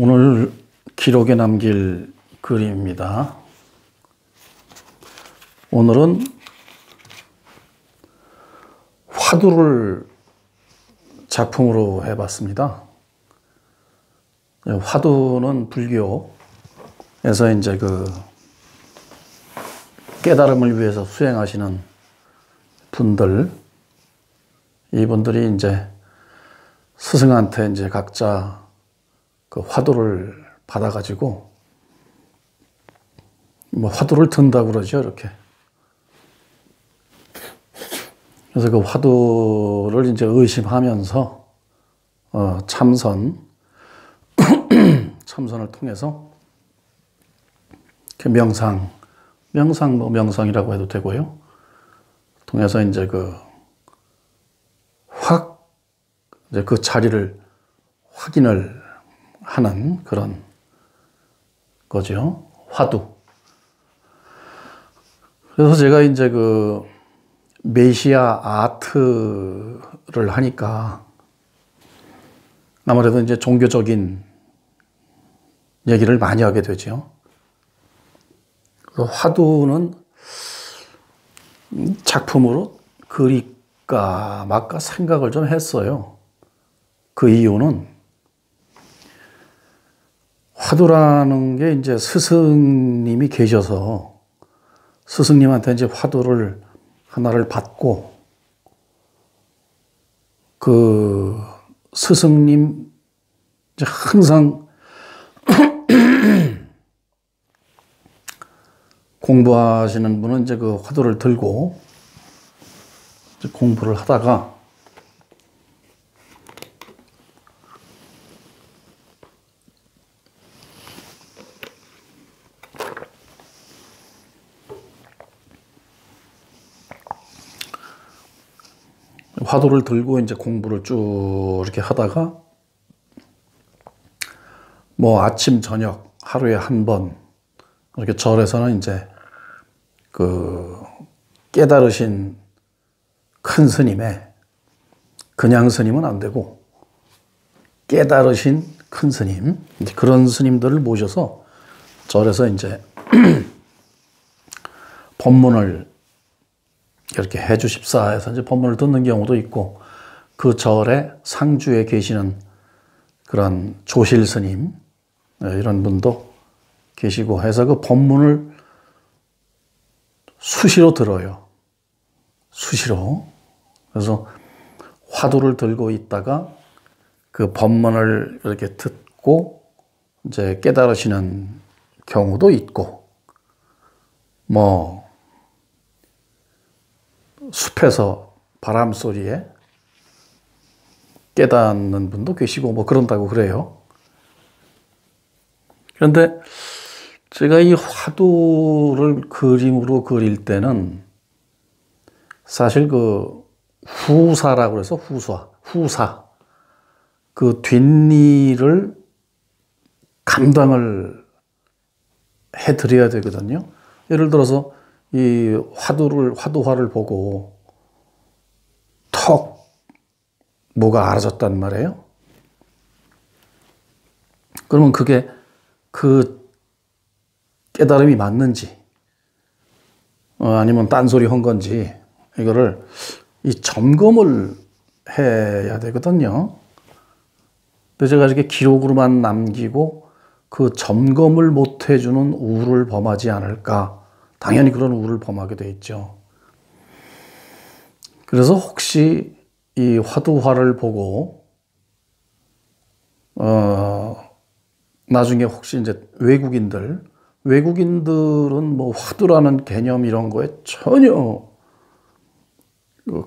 오늘 기록에 남길 그림입니다. 오늘은 화두를 작품으로 해봤습니다. 화두는 불교에서 이제 깨달음을 위해서 수행하시는 분들, 이분들이 이제 스승한테 이제 각자 화두를 받아가지고 화두를 든다고 그러죠, 이렇게. 그래서 그 화두를 이제 의심하면서 참선을 통해서 명상이라고 해도 되고요. 통해서 이제 이제 그 자리를 확인을 하는 그런 거죠. 화두. 그래서 제가 이제 메시아 아트를 하니까 아무래도 이제 종교적인 얘기를 많이 하게 되죠. 화두는 작품으로 그릴까 말까 생각을 좀 했어요. 그 이유는 화두라는 게 이제 스승님이 계셔서 스승님한테 이제 화두를 하나를 받고 그 스승님 이제 항상 공부하시는 분은 이제 그 화두를 들고 이제 공부를 하다가 화두를 들고 이제 공부를 쭉 이렇게 하다가 아침 저녁 하루에 한 번 이렇게 절에서는 이제 깨달으신 큰 스님의, 그냥 스님은 안 되고 깨달으신 큰 스님, 그런 스님들을 모셔서 절에서 이제 법문을 이렇게 해주십사 해서 이제 법문을 듣는 경우도 있고, 그 절에 상주에 계시는 그런 조실 스님 이런 분도 계시고 해서 그 법문을 수시로 들어요. 수시로. 그래서 화두를 들고 있다가 그 법문을 이렇게 듣고 이제 깨달으시는 경우도 있고, 숲에서 바람 소리에 깨닫는 분도 계시고 그런다고 그래요. 그런데 제가 이 화두를 그림으로 그릴 때는 사실 후사라고 해서 후사. 그 뒷일을 감당을 해드려야 되거든요. 예를 들어서 이 화두화를 보고 턱 뭐가 알아졌단 말이에요. 그러면 그게 그 깨달음이 맞는지 아니면 딴소리 한 건지 이거를 점검을 해야 되거든요. 근데 제가 이렇게 기록으로만 남기고 그 점검을 못 해주는 우를 범하지 않을까. 당연히 그런 우를 범하게 돼 있죠. 그래서 혹시 이 화두화를 보고 나중에 혹시 이제 외국인들은 화두라는 개념 이런 거에 전혀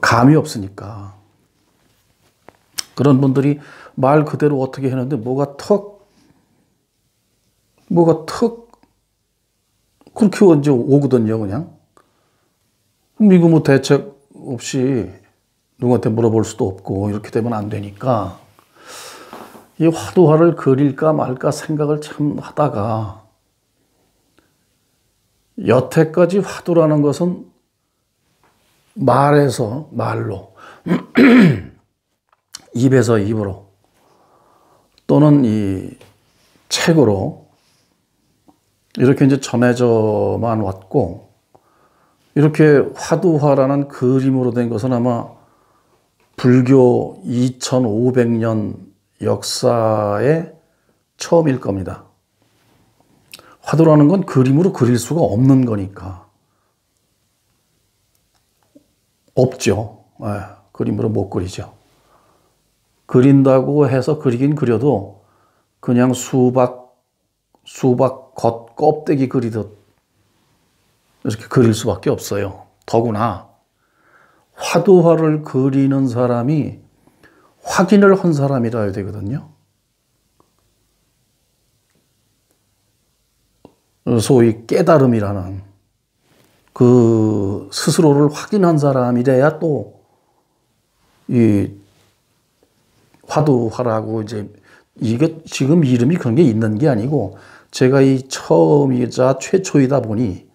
감이 없으니까 그런 분들이 말 그대로 어떻게 했는데 뭐가 턱 그렇게 이제 오거든요, 그냥. 그럼 이거 대책 없이 누구한테 물어볼 수도 없고 이렇게 되면 안 되니까 이 화두화를 그릴까 말까 생각을 참 하다가 여태까지 화두라는 것은 말로 입에서 입으로 또는 이 책으로 이렇게 이제 전해져만 왔고, 이렇게 화두화라는 그림으로 된 것은 아마 불교 2500년 역사의 처음일 겁니다. 화두라는 건 그림으로 그릴 수가 없는 거니까. 없죠. 그림으로 못 그리죠. 그린다고 해서 그리긴 그려도 그냥 수박 겉 껍데기 그리듯 이렇게 그릴 수밖에 없어요. 더구나 화두화를 그리는 사람이 확인을 한 사람이라 해야 되거든요. 소위 깨달음이라는 그 스스로를 확인한 사람이래야 또 이 화두화라고 이제 이게 지금 이름이 그런 게 있는 게 아니고 제가 이 처음이자 최초이다 보니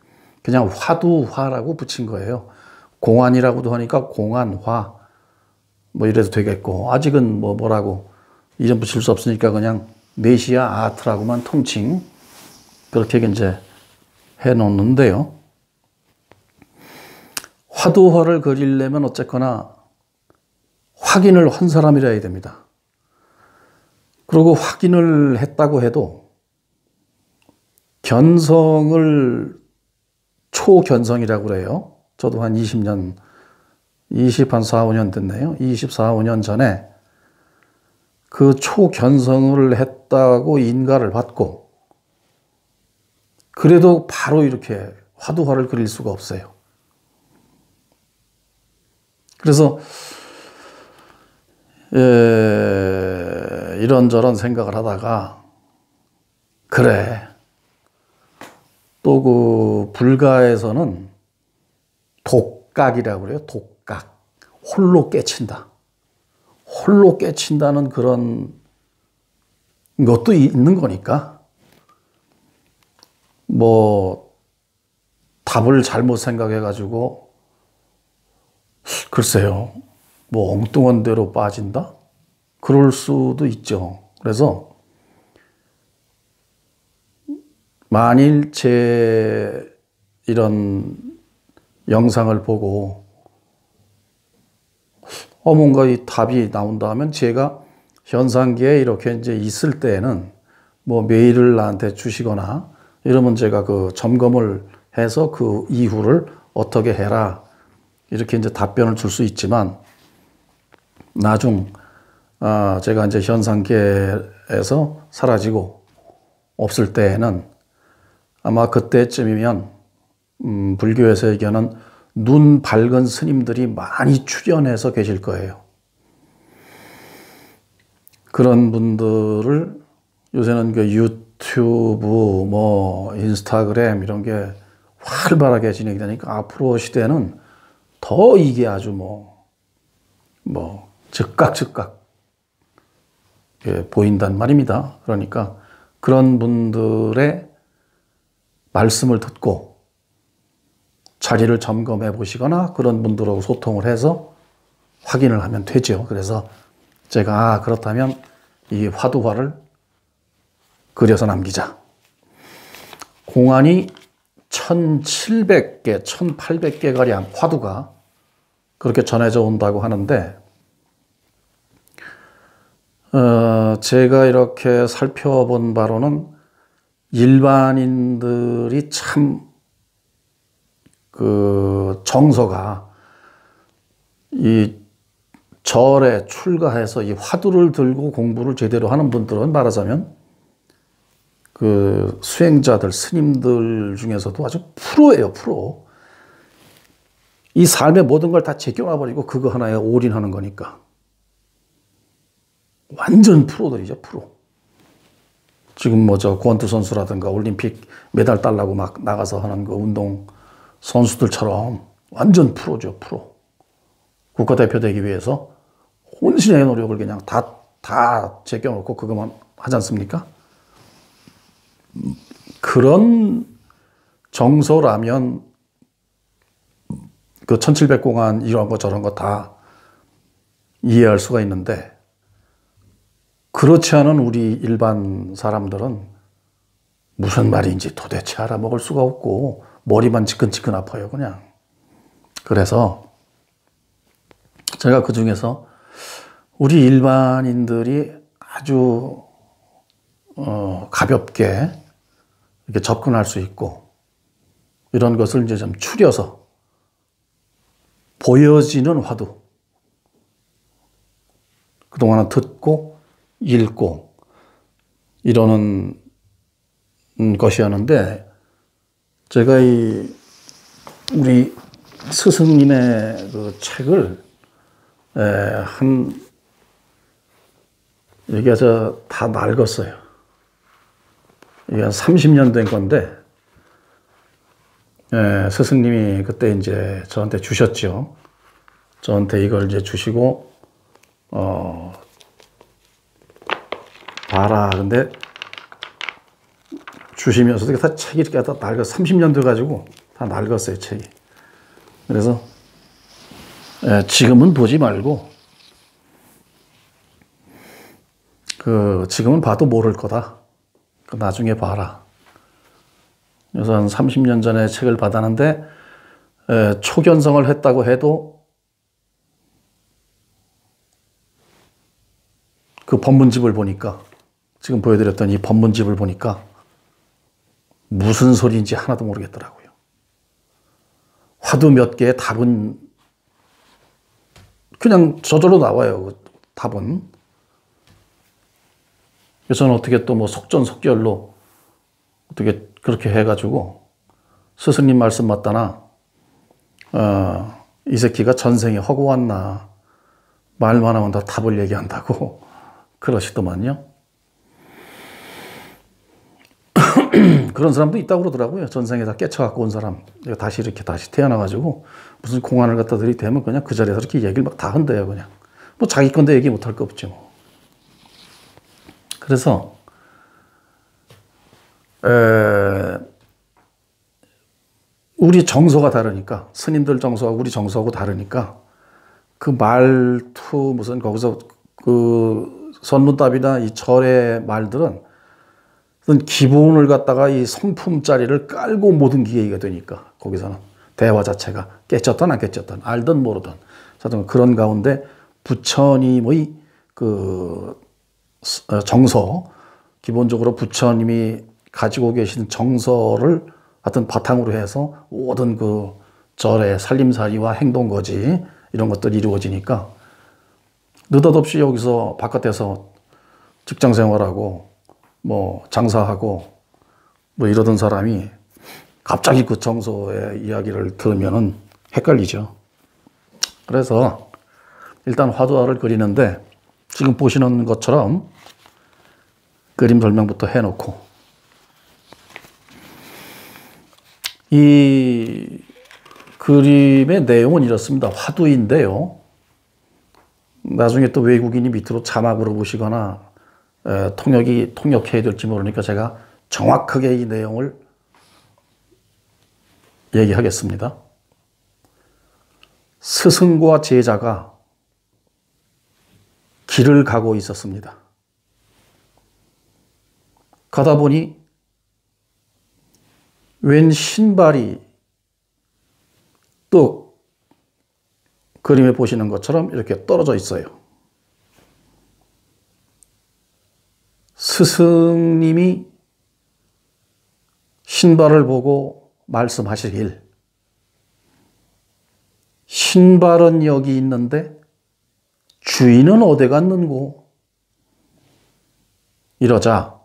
그냥 화두화라고 붙인 거예요. 공안이라고도 하니까 공안화 뭐 이래도 되겠고, 아직은 뭐라고 이름 붙일 수 없으니까 그냥 메시아 아트라고만 통칭 그렇게 이제 해놓는데요. 화두화를 그리려면 어쨌거나 확인을 한 사람이라 해야 됩니다. 그리고 확인을 했다고 해도 견성을 초견성이라고 그래요. 저도 한 20년, 4, 5년 됐네요. 24, 5년 전에 그 초견성을 했다고 인가를 받고, 그래도 바로 이렇게 화두화를 그릴 수가 없어요. 그래서 이런저런 생각을 하다가, 그래, 또 그 불가에서는 독각이라고 그래요. 독각. 홀로 깨친다. 홀로 깨친다는 그런 것도 있는 거니까, 뭐 답을 잘못 생각해가지고 글쎄요, 뭐 엉뚱한 데로 빠진다? 그럴 수도 있죠. 그래서 만일 제 이런 영상을 보고 뭔가 이 답이 나온다 하면 제가 현상계에 이렇게 이제 있을 때에는 뭐 메일을 나한테 주시거나 이러면 제가 그 점검을 해서 그 이후를 어떻게 해라 이렇게 이제 답변을 줄 수 있지만, 나중 제가 이제 현상계에서 사라지고 없을 때에는 아마 그때쯤이면 불교에서 얘기하는 눈 밝은 스님들이 많이 출연해서 계실 거예요. 그런 분들을 요새는 그 유튜브, 뭐 인스타그램 이런 게 활발하게 진행이 되니까 앞으로 시대는 더 이게 아주 즉각 보인단 말입니다. 그러니까 그런 분들의 말씀을 듣고 자리를 점검해 보시거나 그런 분들하고 소통을 해서 확인을 하면 되죠. 그래서 제가 그렇다면 이 화두화를 그려서 남기자. 공안이 1700개, 1800개 가량 화두가 그렇게 전해져 온다고 하는데, 제가 이렇게 살펴본 바로는 일반인들이 참 그 정서가 이 절에 출가해서 이 화두를 들고 공부를 제대로 하는 분들은 말하자면 그 수행자들, 스님들 중에서도 아주 프로예요, 프로. 이 삶의 모든 걸 다 제껴놔버리고 그거 하나에 올인하는 거니까. 완전 프로들이죠, 프로. 지금 권투 선수라든가 올림픽 메달 따려고 막 나가서 하는 그 운동 선수들처럼 완전 프로죠, 프로. 국가대표 되기 위해서 혼신의 노력을 그냥 다 제껴놓고 그것만 하지 않습니까? 그런 정서라면 그 1700공안 이런 거 저런 거 다 이해할 수가 있는데, 그렇지 않은 우리 일반 사람들은 무슨 말인지 도대체 알아먹을 수가 없고 머리만 지끈지끈 아파요, 그냥. 그래서 제가 그 중에서 우리 일반인들이 아주 가볍게 이렇게 접근할 수 있고 이런 것을 이제 좀 추려서 보여지는 화두. 그동안은 듣고 읽고 이러는 것이었는데 제가 우리 스승님의 그 책을 이게 다 낡았어요. 이게 한 30년 된 건데 스승님이 그때 이제 저한테 주셨죠. 저한테 이걸 이제 주시고 봐라. 근데 주시면서도 다 책이 이렇게 다 낡아 30년 돼가지고 다 낡았어요, 책이. 그래서 지금은 보지 말고 지금은 봐도 모를 거다. 나중에 봐라. 그래서 한 30년 전에 책을 받았는데 초견성을 했다고 해도 그 법문집을 보니까 지금 보여드렸던 이 법문집을 보니까 무슨 소리인지 하나도 모르겠더라고요. 화두 몇 개의 답은 그냥 저절로 나와요. 그 답은. 그래서 저는 어떻게 또 뭐 속전속결로 어떻게 그렇게 해가지고 스승님 말씀 맞다나 이 새끼가 전생에 허구 왔나 말만 하면 다 답을 얘기한다고 그러시더만요. 그런 사람도 있다고 그러더라고요. 전생에 다 깨쳐갖고 온 사람. 다시 이렇게 다시 태어나가지고 무슨 공안을 갖다 들이대면 그냥 그 자리에서 이렇게 얘기를 막 다 한대요. 그냥. 뭐 자기 건데 얘기 못할 거 없죠. 뭐. 그래서 우리 정서가 다르니까 스님들 정서하고 우리 정서하고 다르니까 그 말투 무슨 거기서 그 선문답이나 이 절의 말들은 기본을 갖다가 이 성품짜리를 깔고 모든 게 얘기가 되니까 거기서는 대화 자체가 깨쳤든 안 깨쳤든 알든 모르든 그런 가운데 부처님의 그 정서 기본적으로 부처님이 가지고 계신 정서를 하여튼 바탕으로 해서 모든 그 절의 살림살이와 행동거지 이런 것들이 이루어지니까 느닷없이 여기서 바깥에서 직장생활하고 뭐 장사하고 뭐 이러던 사람이 갑자기 그 정서의 이야기를 들으면은 헷갈리죠. 그래서 일단 화두화를 그리는데 지금 보시는 것처럼 그림 설명부터 해놓고 이 그림의 내용은 이렇습니다. 화두인데요. 나중에 또 외국인이 밑으로 자막으로 보시거나 통역해야 될지 모르니까 제가 정확하게 이 내용을 얘기하겠습니다. 스승과 제자가 길을 가고 있었습니다. 가다 보니 웬 신발이 또 그림에 보시는 것처럼 이렇게 떨어져 있어요. 스승님이 신발을 보고 말씀하시길 신발은 여기 있는데 주인은 어디 갔는고? 이러자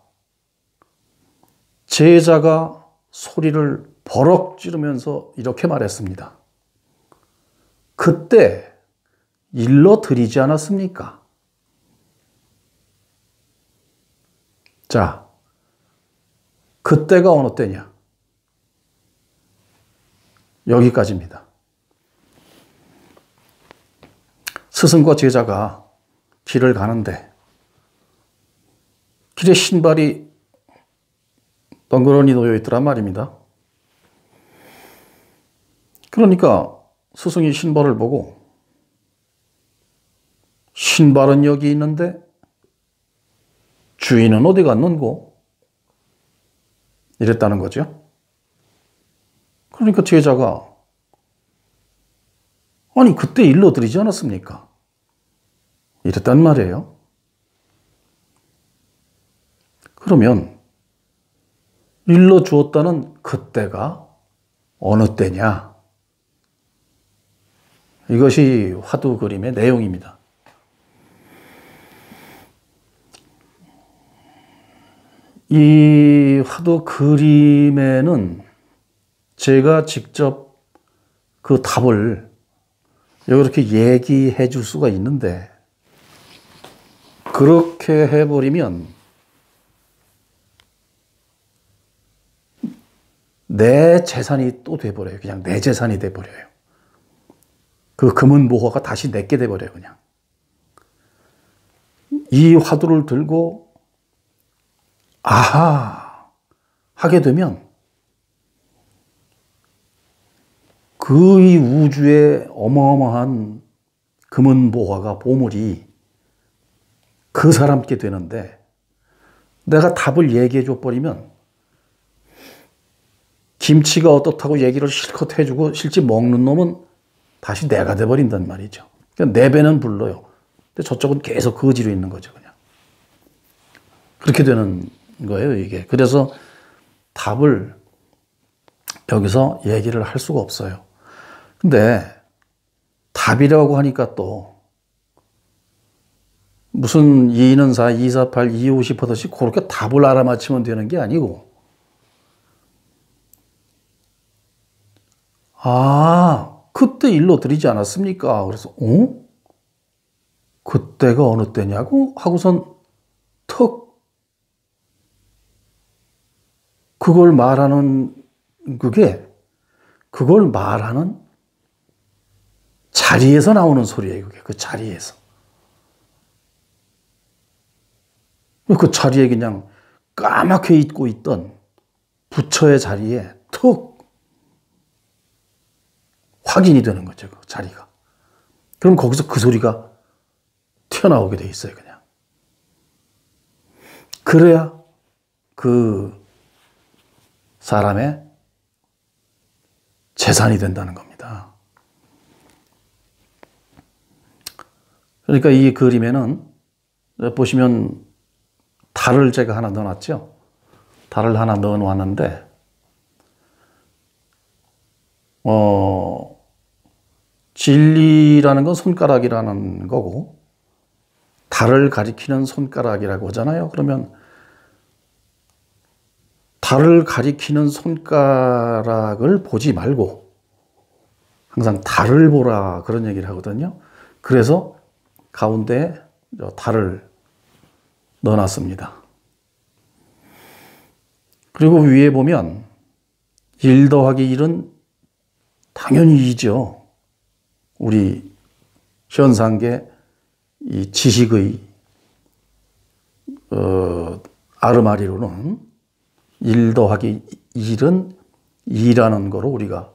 제자가 소리를 버럭 지르면서 이렇게 말했습니다. 그때 일러드리지 않았습니까? 자, 그때가 어느 때냐? 여기까지입니다. 스승과 제자가 길을 가는데 길에 신발이 덩그러니 놓여 있더란 말입니다. 그러니까 스승이 신발을 보고 신발은 여기 있는데 주인은 어디 갔는고? 이랬다는 거죠. 그러니까 제자가 아니 그때 일러드리지 않았습니까? 이랬단 말이에요. 그러면 일러주었다는 그때가 어느 때냐? 이것이 화두 그림의 내용입니다. 이 화두 그림에는 제가 직접 그 답을 이렇게 얘기해 줄 수가 있는데, 그렇게 해버리면 내 재산이 또 돼버려요. 그냥 내 재산이 돼버려요. 그 금은 모화가 다시 내게 돼버려요. 그냥 이 화두를 들고 아하 하게 되면 그 이 우주의 어마어마한 금은 모화가 보물이 그 사람께 되는데, 내가 답을 얘기해 줘 버리면 김치가 어떻다고 얘기를 실컷 해주고 실제 먹는 놈은 다시 내가 돼버린단 말이죠. 그러니까 내 배는 불러요. 근데 저쪽은 계속 거지로 있는 거죠. 그냥 그렇게 되는 거예요, 이게. 그래서 답을 여기서 얘기를 할 수가 없어요. 근데 답이라고 하니까 또 무슨 2는 4, 2, 4, 8, 2, 50 하듯이 그렇게 답을 알아맞히면 되는 게 아니고, 아, 그때 일러드리지 않았습니까? 그래서 그때가 어느 때냐고 하고선 턱 그걸 말하는 그걸 말하는 자리에서 나오는 소리예요. 그게 그 자리에서. 그 자리에 그냥 까맣게 잊고 있던 부처의 자리에 턱 확인이 되는 거죠. 그 자리가. 그럼 거기서 그 소리가 튀어나오게 돼 있어요. 그냥. 그래야 그 사람의 재산이 된다는 겁니다. 그러니까 이 그림에는 보시면 달을 제가 하나 넣어놨죠. 달을 하나 넣어놨는데 진리라는 건 손가락이라는 거고, 달을 가리키는 손가락이라고 하잖아요. 그러면 달을 가리키는 손가락을 보지 말고 항상 달을 보라, 그런 얘기를 하거든요. 그래서 가운데에 달을 넣어놨습니다. 그리고 위에 보면 1 더하기 1은 당연히 2죠. 우리 현상계 이 지식의 아르마리로는 1 더하기 1은 2라는 거로 우리가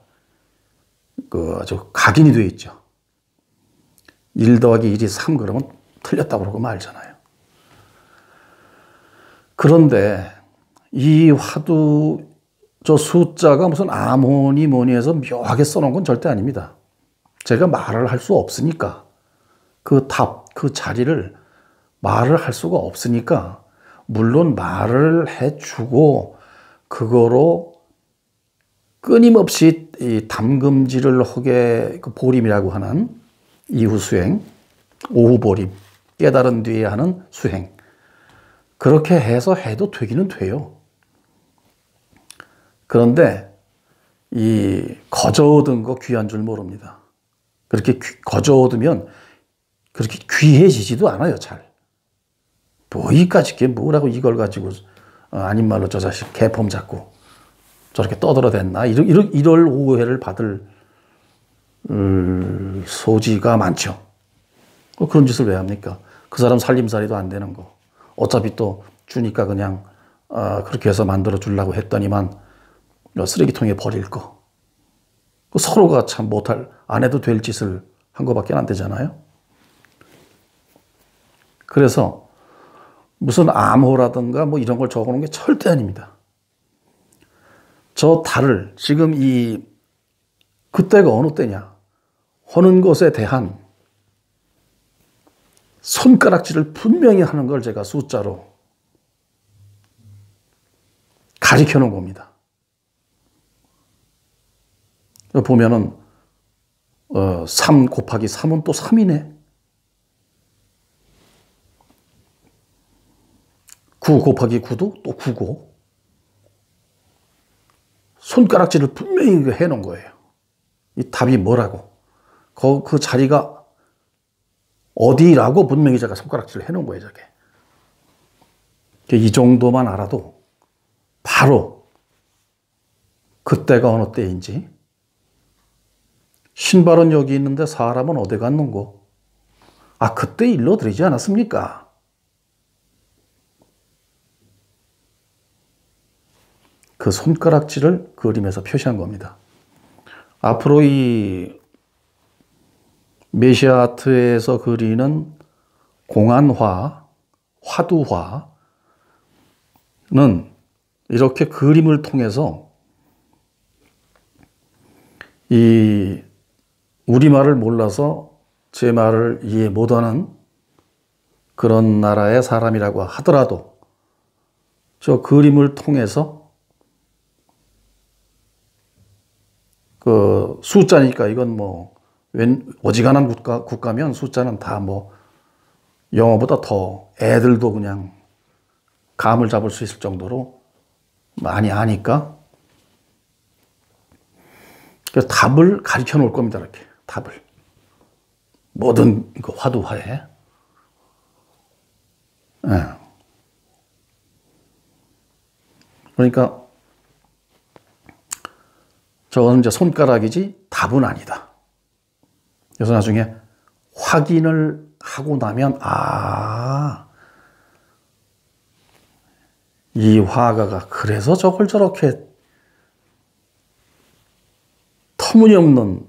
아주 각인이 되어 있죠. 1 더하기 1이 3 그러면 틀렸다고 그러고 말잖아요. 그런데 이 화두 저 숫자가 무슨 아모니 뭐니 해서 묘하게 써놓은 건 절대 아닙니다. 제가 말을 할 수 없으니까, 그 답, 그 자리를 말을 할 수가 없으니까, 물론 말을 해주고 그거로 끊임없이 이 담금질을 하게, 그 보림이라고 하는 이후 수행, 오후 보림, 깨달은 뒤에 하는 수행, 그렇게 해서 해도 되기는 돼요. 그런데 이 거저 얻은 거 귀한 줄 모릅니다. 그렇게 거저 얻으면 그렇게 귀해지지도 않아요, 잘. 뭐 이까짓 게 뭐라고 이걸 가지고 아닌 말로 저 자식 개폼 잡고 저렇게 떠들어댔나, 이럴 오해를 받을 소지가 많죠. 그런 짓을 왜 합니까? 그 사람 살림살이도 안 되는 거 어차피 또 주니까 그냥 그렇게 해서 만들어 주려고 했더니만 쓰레기통에 버릴 거, 서로가 참 안 해도 될 짓을 한 거밖에 안 되잖아요. 그래서 무슨 암호라든가 뭐 이런 걸 적어 놓은 게 절대 아닙니다. 저 달을 지금 그때가 어느 때냐 하는 것에 대한 손가락질을 분명히 하는 걸 제가 숫자로 가리켜 놓은 겁니다. 보면은 3 곱하기 3은 또 3이네. 9 곱하기 9도 또 9고. 손가락질을 분명히 해놓은 거예요. 이 답이 뭐라고. 그 자리가 어디라고 분명히 제가 손가락질을 해놓은 거예요, 저게. 이 정도만 알아도 바로 그때가 어느 때인지, 신발은 여기 있는데 사람은 어디 갔는고? 아, 그때 일러드리지 않았습니까? 그 손가락질을 그림에서 표시한 겁니다. 앞으로 이 메시아 아트에서 그리는 공안화, 화두화는 이렇게 그림을 통해서 이 우리말을 몰라서 제 말을 이해 못하는 그런 나라의 사람이라고 하더라도 저 그림을 통해서 그 숫자니까 이건 뭐 어지간한 국가면 숫자는 다 뭐 영어보다 더 애들도 그냥 감을 잡을 수 있을 정도로 많이 아니까 그래서 답을 가르쳐 놓을 겁니다. 이렇게 답을 모든 그 화두화에. 네. 그러니까 저건 이제 손가락이지 답은 아니다. 그래서 나중에 확인을 하고 나면 이 화가가 그래서 저걸 저렇게 터무니없는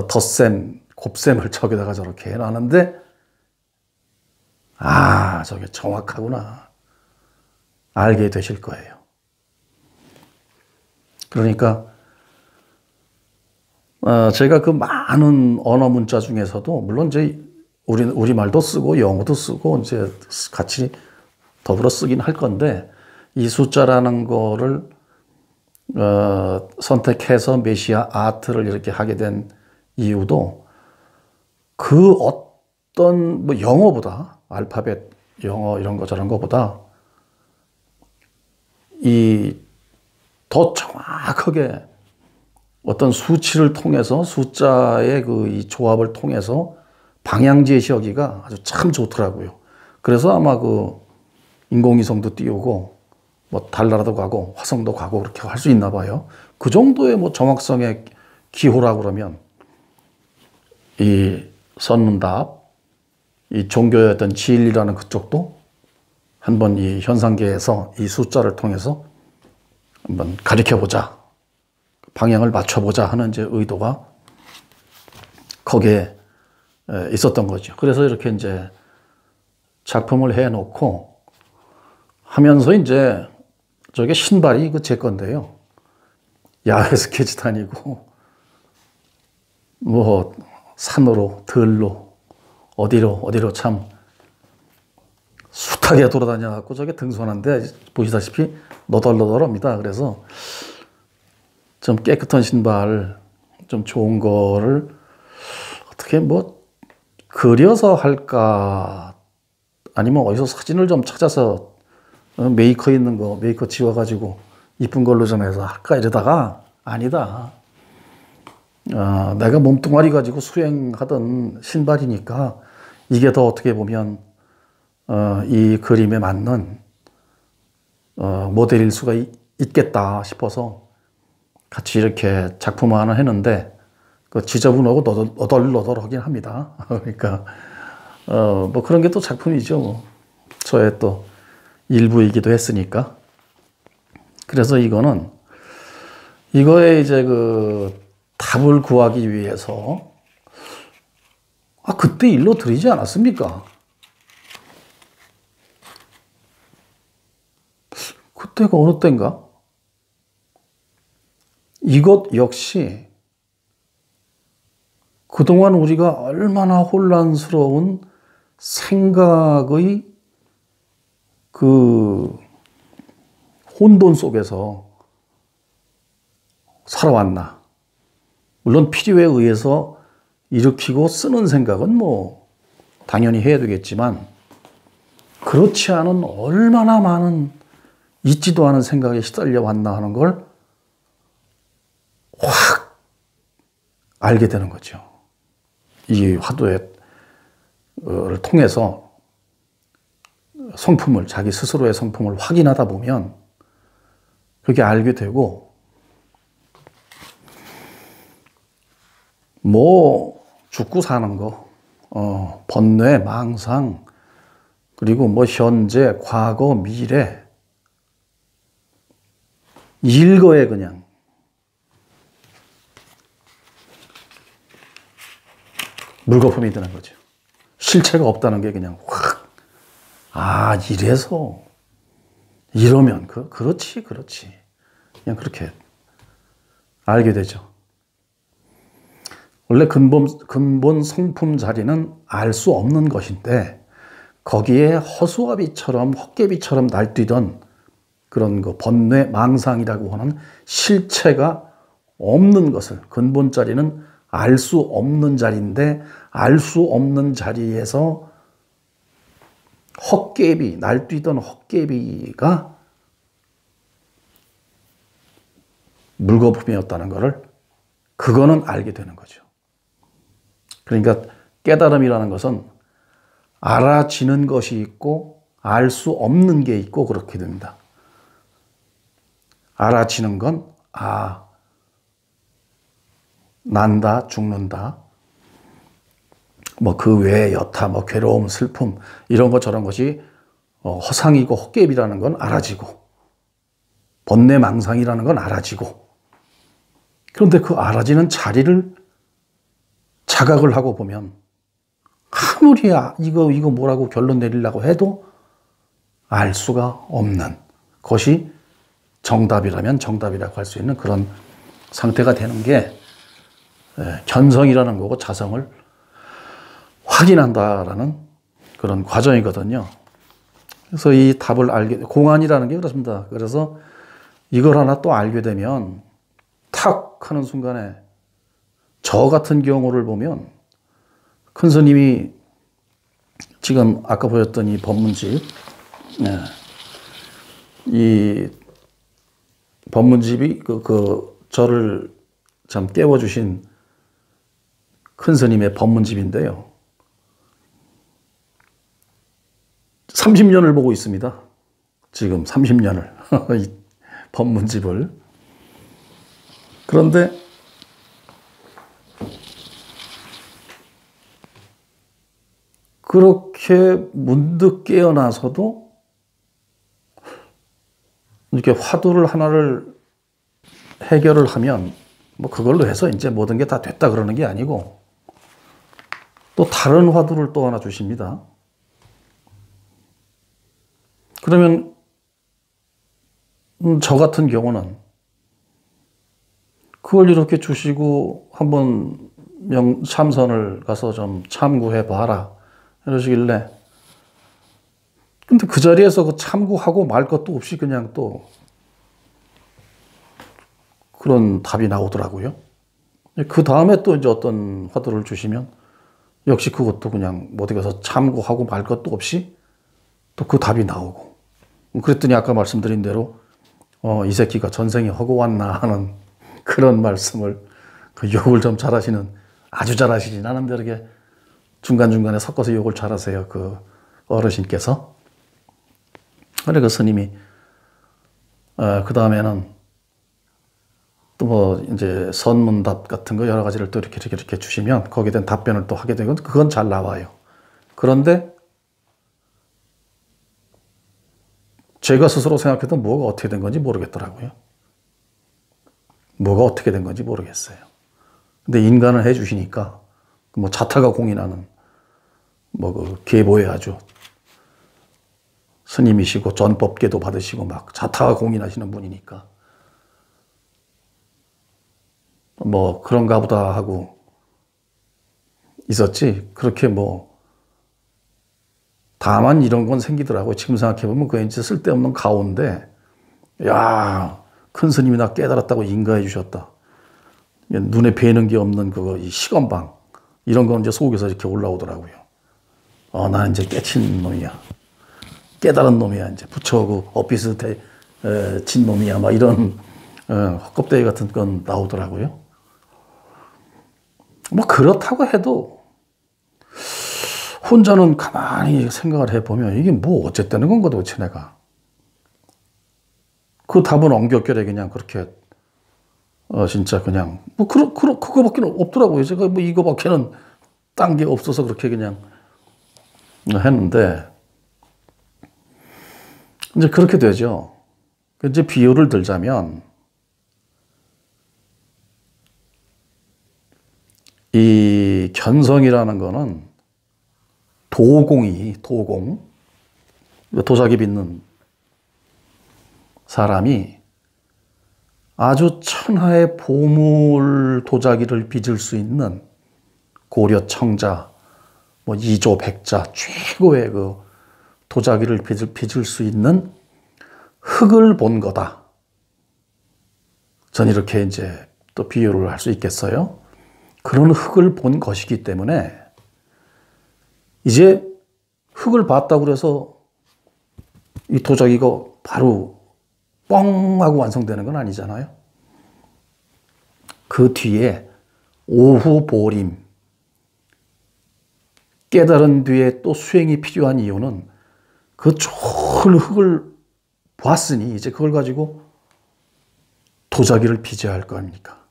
덧셈, 곱셈을 저기다가 저렇게 해놨는데 저게 정확하구나 알게 되실 거예요. 그러니까 제가 그 많은 언어 문자 중에서도 물론 이제 우리말도 쓰고 영어도 쓰고 이제 같이 더불어 쓰긴 할 건데 이 숫자라는 거를 선택해서 메시아 아트를 이렇게 하게 된 이유도 그 어떤 뭐 영어보다 알파벳 영어 이런 거 저런 거보다 이 더 정확하게 어떤 수치를 통해서 숫자의 그 이 조합을 통해서 방향 제시하기가 아주 참 좋더라고요. 그래서 아마 그 인공위성도 띄우고 뭐 달나라도 가고 화성도 가고 그렇게 할 수 있나 봐요. 그 정도의 뭐 정확성의 기호라고 그러면 이 선문답, 이 종교의 어떤 진리라는 그쪽도 한번 이 현상계에서 이 숫자를 통해서 한번 가리켜보자, 방향을 맞춰보자 하는 이제 의도가 거기에 있었던 거죠. 그래서 이렇게 이제 작품을 해놓고 하면서 이제 저게 신발이 그 제 건데요. 야외 스케치 다니고 뭐 산으로 들로 어디로 참 숱하게 돌아다녀갖고 저게 등산하는데 보시다시피 너덜너덜합니다. 그래서 좀 깨끗한 신발, 좀 좋은 거를 어떻게 뭐 그려서 할까 아니면 어디서 사진을 좀 찾아서 메이커 있는 거 메이커 지워가지고 이쁜 걸로 좀 해서 할까 이러다가 아니다. 내가 몸뚱아리 가지고 수행하던 신발이니까 이게 더 어떻게 보면 이 그림에 맞는 모델일 수가 있겠다 싶어서 같이 이렇게 작품을 하나 했는데 그 지저분하고 너덜너덜하긴 합니다. 그러니까 뭐 그런 게 또 작품이죠. 뭐. 저의 또 일부이기도 했으니까. 그래서 이거에 이제 그 답을 구하기 위해서 그때 일러 드리지 않았습니까? 그때가 어느 때인가? 이것 역시 그동안 우리가 얼마나 혼란스러운 생각의 그 혼돈 속에서 살아왔나. 물론 필요에 의해서 일으키고 쓰는 생각은 뭐 당연히 해야 되겠지만 그렇지 않은 얼마나 많은 있지도 않은 생각에 시달려 왔나 하는 걸 확 알게 되는 거죠. 이 화두를 통해서 성품을, 자기 스스로의 성품을 확인하다 보면 그렇게 알게 되고, 뭐 죽고 사는 거, 번뇌, 망상, 그리고 뭐 현재, 과거, 미래, 일거에 그냥 물거품이 되는 거죠. 실체가 없다는 게 그냥 확, 이래서, 이러면, 그렇지. 그냥 그렇게 알게 되죠. 원래 근본 성품 자리는 알 수 없는 것인데, 거기에 허수아비처럼, 헛개비처럼 날뛰던 그런 그 번뇌, 망상이라고 하는 실체가 없는 것을, 근본 자리는 알 수 없는 자리인데, 알 수 없는 자리에서 헛개비, 날뛰던 헛개비가 물거품이었다는 것을, 그거는 알게 되는 거죠. 그러니까 깨달음이라는 것은 알아지는 것이 있고 알 수 없는 게 있고 그렇게 됩니다. 알아지는 건 난다, 죽는다, 뭐 그 외에 여타, 뭐 괴로움, 슬픔 이런 것 저런 것이 허상이고 헛개비라는 건 알아지고, 번뇌 망상이라는 건 알아지고, 그런데 그 알아지는 자리를 자각을 하고 보면 아무리 이거 뭐라고 결론 내리려고 해도 알 수가 없는 것이 정답이라면 정답이라고 할 수 있는 그런 상태가 되는 게 견성이라는 거고, 자성을 확인한다라는 그런 과정이거든요. 그래서 이 답을 공안이라는 게 그렇습니다. 그래서 이걸 하나 또 알게 되면 탁 하는 순간에, 저 같은 경우를 보면 큰 스님이 지금 아까 보였던 이 법문집, 이 법문집이 저를 참 깨워주신 큰 스님의 법문집인데요. 30년을 보고 있습니다. 지금 30년을 이 법문집을. 그런데 그렇게 문득 깨어나서도 이렇게 화두를 하나를 해결을 하면 뭐 그걸로 해서 이제 모든 게 다 됐다 그러는 게 아니고, 또 다른 화두를 또 하나 주십니다. 그러면 저 같은 경우는 그걸 이렇게 주시고 한번 참선을 가서 좀 참고해 봐라 이러시길래, 근데 그 자리에서 그 참고하고 말 것도 없이 그냥 또 그런 답이 나오더라고요. 그 다음에 또 이제 어떤 화두를 주시면 역시 그것도 그냥 어디 가서 참고하고 말 것도 없이 또 그 답이 나오고, 그랬더니 아까 말씀드린 대로 이 새끼가 전생에 허고 왔나 하는 그런 말씀을, 그 욕을 좀 잘하시는, 아주 잘하시진 않은데 이렇게 중간중간에 섞어서 욕을 잘하세요, 그 어르신께서. 그래 그 스님이 그 다음에는 또 뭐 이제 선문답 같은 거 여러 가지를 또 이렇게 주시면 거기에 대한 답변을 또 하게 되고, 그건 잘 나와요. 그런데 제가 스스로 생각해도 뭐가 어떻게 된 건지 모르겠더라고요. 뭐가 어떻게 된 건지 모르겠어요. 근데 인간을 해주시니까 뭐 자타가 공인하는 뭐 그 계보에 아주 스님이시고 전법계도 받으시고 막 자타 공인하시는 분이니까 뭐 그런가 보다 하고 있었지. 그렇게 뭐 다만 이런 건 생기더라고. 지금 생각해보면 그게 이제 쓸데없는 가오인데, 야, 큰 스님이 나 깨달았다고 인가해 주셨다. 눈에 뵈는 게 없는 그거, 이 시건방. 이런 건 이제 속에서 이렇게 올라오더라고요. 나는 이제 깨친 놈이야. 깨달은 놈이야. 이제 부처하고 엇비슷해, 진 놈이야. 막 이런, 헛껍데기 같은 건 나오더라고요. 뭐 그렇다고 해도, 혼자는 가만히 생각을 해보면 이게 뭐 어쨌다는 건 도대체 내가. 그 답은 엉겹결에 그냥 그렇게 진짜 그냥 뭐 그거밖에 없더라고요. 제가 뭐 이거밖에는 딴 게 없어서 그렇게 그냥 했는데 이제 그렇게 되죠. 이제 비유를 들자면 이 견성이라는 거는 도자기 빚는 사람이 아주 천하의 보물 도자기를 빚을 수 있는 고려 청자, 뭐 이조 백자 최고의 그 도자기를 빚을 수 있는 흙을 본 거다. 전 이렇게 이제 또 비유를 할 수 있겠어요. 그런 흙을 본 것이기 때문에 이제 흙을 봤다고 그래서 이 도자기가 바로 뻥 하고 완성되는 건 아니잖아요. 그 뒤에 오후 보림, 깨달은 뒤에 또 수행이 필요한 이유는 그 좋은 흙을 봤으니 이제 그걸 가지고 도자기를 빚어야 할 거 아닙니까?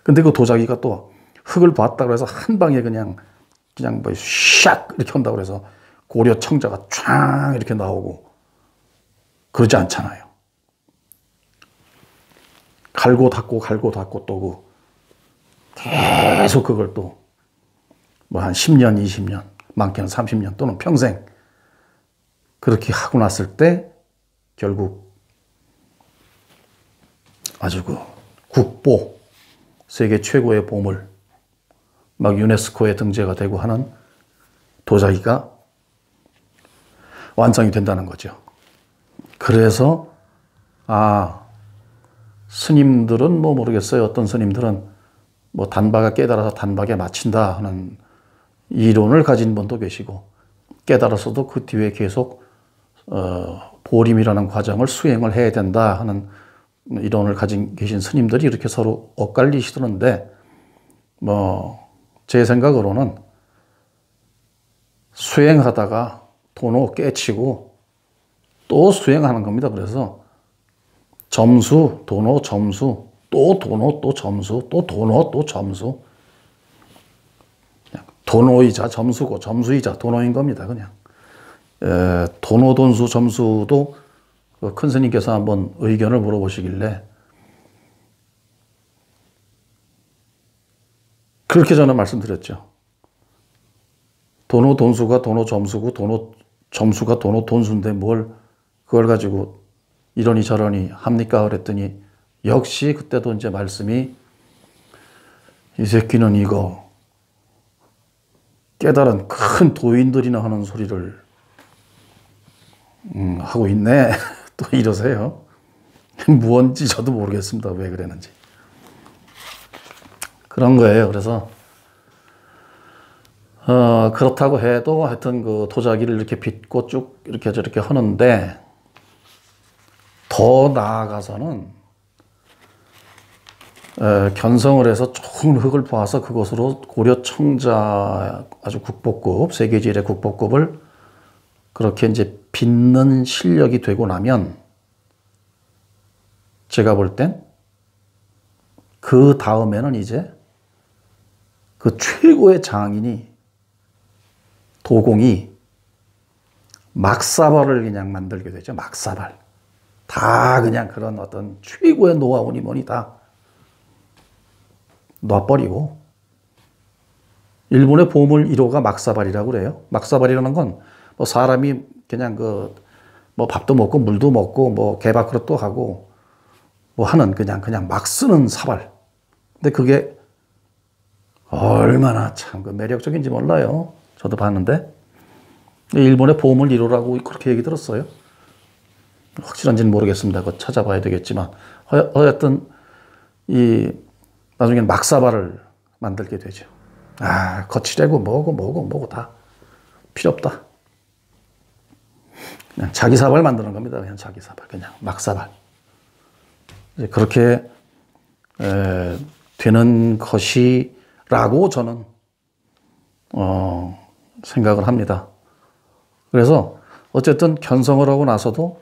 근데 그 도자기가 또 흙을 봤다고 해서 한 방에 그냥 뭐 샥 이렇게 한다고 해서 고려 청자가 쫙 이렇게 나오고 그러지 않잖아요. 갈고 닦고 또 계속 그걸 또 뭐 한 10년, 20년, 많게는 30년 또는 평생 그렇게 하고 났을 때 결국 아주 그 국보, 세계 최고의 보물, 막 유네스코에 등재가 되고 하는 도자기가 완성이 된다는 거죠. 그래서 스님들은 뭐 모르겠어요. 어떤 스님들은 뭐 단박에 깨달아서 단박에 마친다 하는 이론을 가진 분도 계시고 깨달아서도 그 뒤에 계속 보림이라는 과정을 수행을 해야 된다 하는 이론을 가진 계신 스님들이 이렇게 서로 엇갈리시던데 뭐 제 생각으로는 수행하다가 도노 깨치고 또 수행하는 겁니다. 그래서 점수, 도노, 점수, 또 도노, 또 점수, 또 도노, 또 점수. 그냥 도노이자 점수고 점수이자 도노인 겁니다. 그냥. 도노, 돈수, 점수도 큰 스님께서 한번 의견을 물어보시길래 그렇게 저는 말씀드렸죠. 도노, 돈수가 도노, 점수고 도노, 점수가 도노, 돈수인데 뭘 그걸 가지고 이러니 저러니 합니까? 그랬더니 역시 그때도 이제 말씀이 이 새끼는 이거 깨달은 큰 도인들이나 하는 소리를 하고 있네. 또 이러세요. 무언지 저도 모르겠습니다. 왜 그랬는지. 그런 거예요. 그래서 그렇다고 해도 하여튼 그 도자기를 이렇게 빚고 쭉 이렇게 저렇게 하는데 더 나아가서는 견성을 해서 좋은 흙을 봐서 그것으로 고려 청자 아주 국보급, 세계지일의 국보급을 그렇게 이제 빚는 실력이 되고 나면 제가 볼 땐 그 다음에는 이제 그 최고의 장인이 도공이 막사발을 그냥 만들게 되죠. 막사발. 다 그냥 그런 어떤 최고의 노하우니 뭐니 다 놔버리고 일본의 보물 1호가 막사발이라고 그래요. 막사발이라는 건 뭐 사람이 그냥 그 뭐 밥도 먹고 물도 먹고 뭐 개밥그릇도 하고 뭐 하는 그냥 막 쓰는 사발. 근데 그게 얼마나 참 그 매력적인지 몰라요. 저도 봤는데 일본의 보물 1호라고 그렇게 얘기 들었어요. 확실한지는 모르겠습니다. 그거 찾아봐야 되겠지만 어쨌든 이 나중엔 막사발을 만들게 되죠. 아, 거칠고 뭐고 다 필요 없다. 그냥 자기 사발 만드는 겁니다. 그냥 자기 사발, 그냥 막사발. 이제 그렇게 되는 것이라고 저는 생각을 합니다. 그래서 어쨌든 견성을 하고 나서도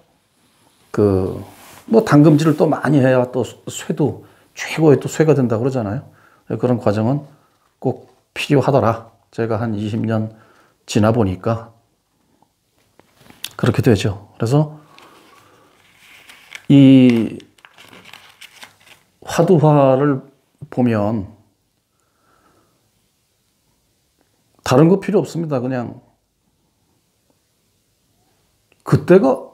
뭐 당금질을 또 많이 해야 또 쇠도 최고의 또 쇠가 된다 그러잖아요. 그런 과정은 꼭 필요하더라. 제가 한 20년 지나 보니까 그렇게 되죠. 그래서 이 화두화를 보면 다른 거 필요 없습니다. 그냥 그때가